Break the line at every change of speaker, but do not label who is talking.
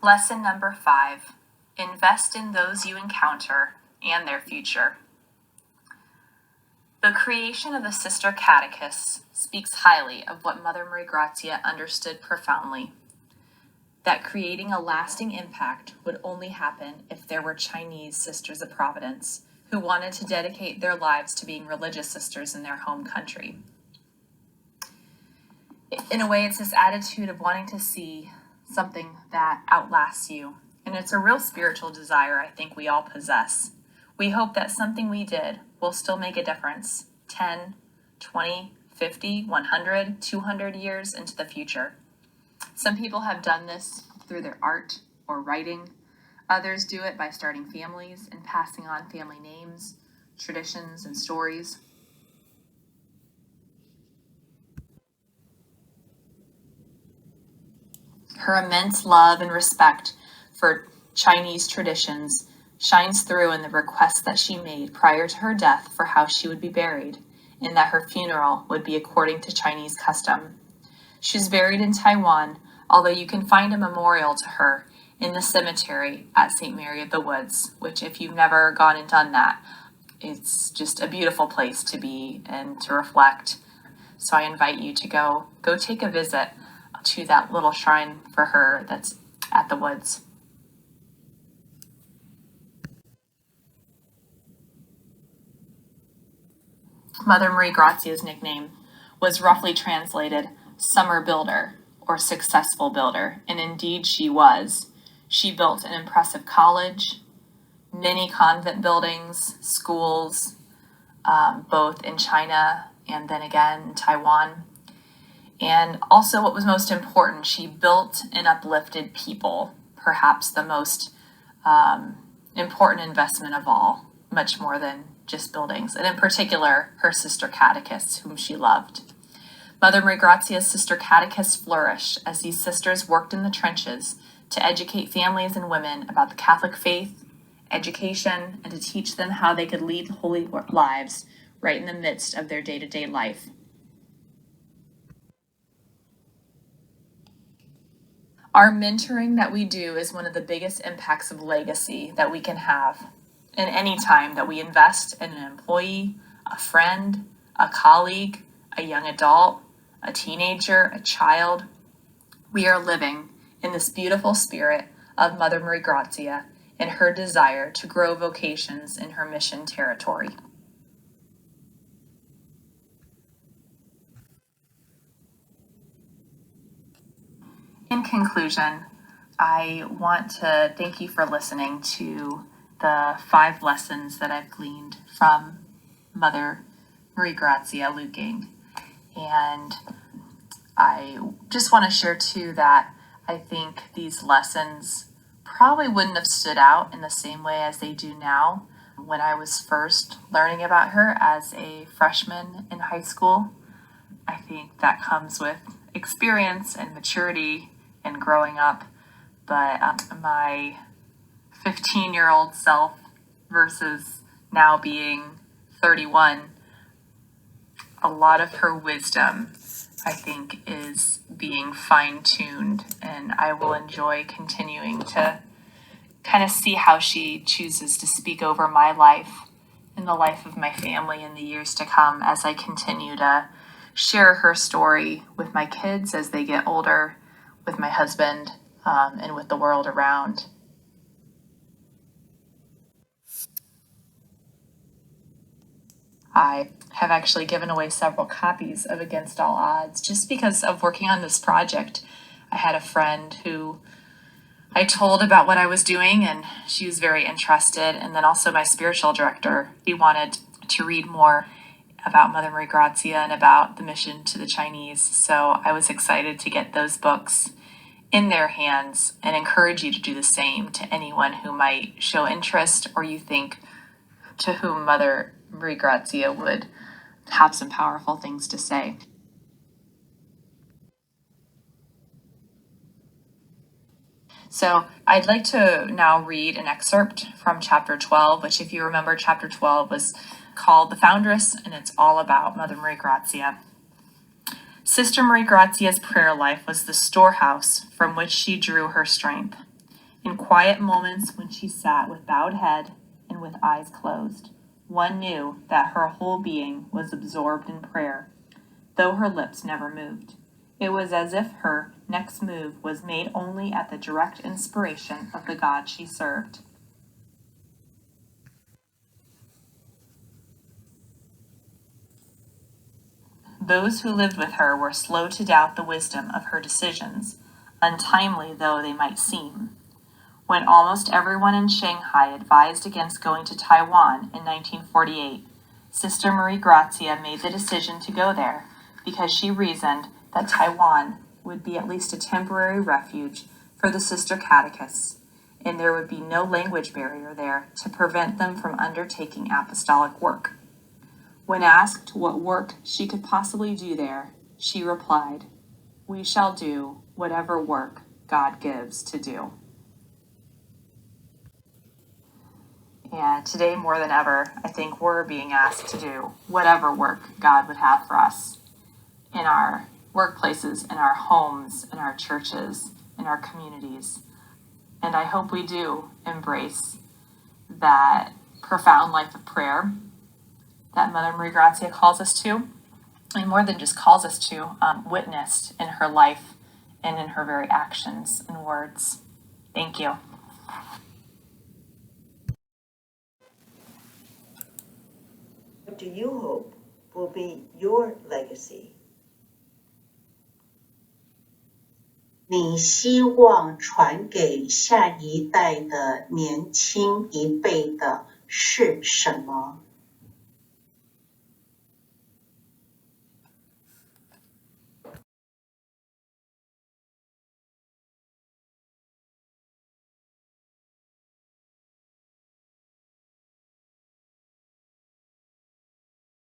Lesson number 5, invest in those you encounter and their future. The creation of the Sister Catechists speaks highly of what Mother Maria Gratia understood profoundly, that creating a lasting impact would only happen if there were Chinese Sisters of Providence who wanted to dedicate their lives to being religious sisters in their home country. In a way, it's this attitude of wanting to see something that outlasts you. And it's a real spiritual desire I think we all possess. We hope that something we did will still make a difference 10, 20, 50, 100, 200 years into the future. Some people have done this through their art or writing. Others do it by starting families and passing on family names, traditions, and stories. Her immense love and respect for Chinese traditions shines through in the request that she made prior to her death for how she would be buried, and that her funeral would be according to Chinese custom. She's buried in Taiwan, although you can find a memorial to her in the cemetery at St. Mary of the Woods, which if you've never gone and done that, it's just a beautiful place to be and to reflect. So I invite you to go take a visit to that little shrine for her that's at the woods. Mother Maria Gratia's nickname was roughly translated summer builder or successful builder, and indeed she was. She built an impressive college, many convent buildings, schools, both in China and then again in Taiwan. And also what was most important, she built and uplifted people, perhaps the most important investment of all, much more than just buildings, and in particular, her sister catechists, whom she loved. Mother Maria Gratia's sister catechists flourished as these sisters worked in the trenches to educate families and women about the Catholic faith, education, and to teach them how they could lead holy lives right in the midst of their day-to-day life. Our mentoring that we do is one of the biggest impacts of legacy that we can have. And any time that we invest in an employee, a friend, a colleague, a young adult, a teenager, a child, we are living in this beautiful spirit of Mother Maria Gratia and her desire to grow vocations in her mission territory. In conclusion, I want to thank you for listening to the 5 lessons that I've gleaned from Mother Maria Gratia Luking. And I just want to share too that I think these lessons probably wouldn't have stood out in the same way as they do now when I was first learning about her as a freshman in high school. I think that comes with experience and maturity and growing up, but my 15-year-old self versus now being 31, a lot of her wisdom, I think, is being fine-tuned, and I will enjoy continuing to kind of see how she chooses to speak over my life and the life of my family in the years to come as I continue to share her story with my kids as they get older, with my husband, and with the world around. I have actually given away several copies of Against All Odds just because of working on this project. I had a friend who I told about what I was doing, and she was very interested. And then also my spiritual director, he wanted to read more about Mother Maria Gratia and about the mission to the Chinese. So I was excited to get those books in their hands and encourage you to do the same to anyone who might show interest or you think to whom Mother Maria Gratia would have some powerful things to say. So I'd like to now read an excerpt from chapter 12, which if you remember, chapter 12 was called The Foundress, and it's all about Mother Maria Gratia. Sister Maria Gratia's prayer life was the storehouse from which she drew her strength. In quiet moments when she sat with bowed head and with eyes closed, one knew that her whole being was absorbed in prayer, though her lips never moved. It was as if her next move was made only at the direct inspiration of the God she served. Those who lived with her were slow to doubt the wisdom of her decisions, untimely though they might seem. When almost everyone in Shanghai advised against going to Taiwan in 1948, Sister Marie Gratia made the decision to go there because she reasoned that Taiwan would be at least a temporary refuge for the sister catechists, and there would be no language barrier there to prevent them from undertaking apostolic work. When asked what work she could possibly do there, she replied, "We shall do whatever work God gives to do." And today, more than ever, I think we're being asked to do whatever work God would have for us in our workplaces, in our homes, in our churches, in our communities. And I hope we do embrace that profound life of prayer that Mother Marie Gratia calls us to, and more than just calls us to, witnessed in her life and in her very actions and words. Thank you.
What do you hope will be your legacy?
你希望传给下一代的年轻一辈的是什么？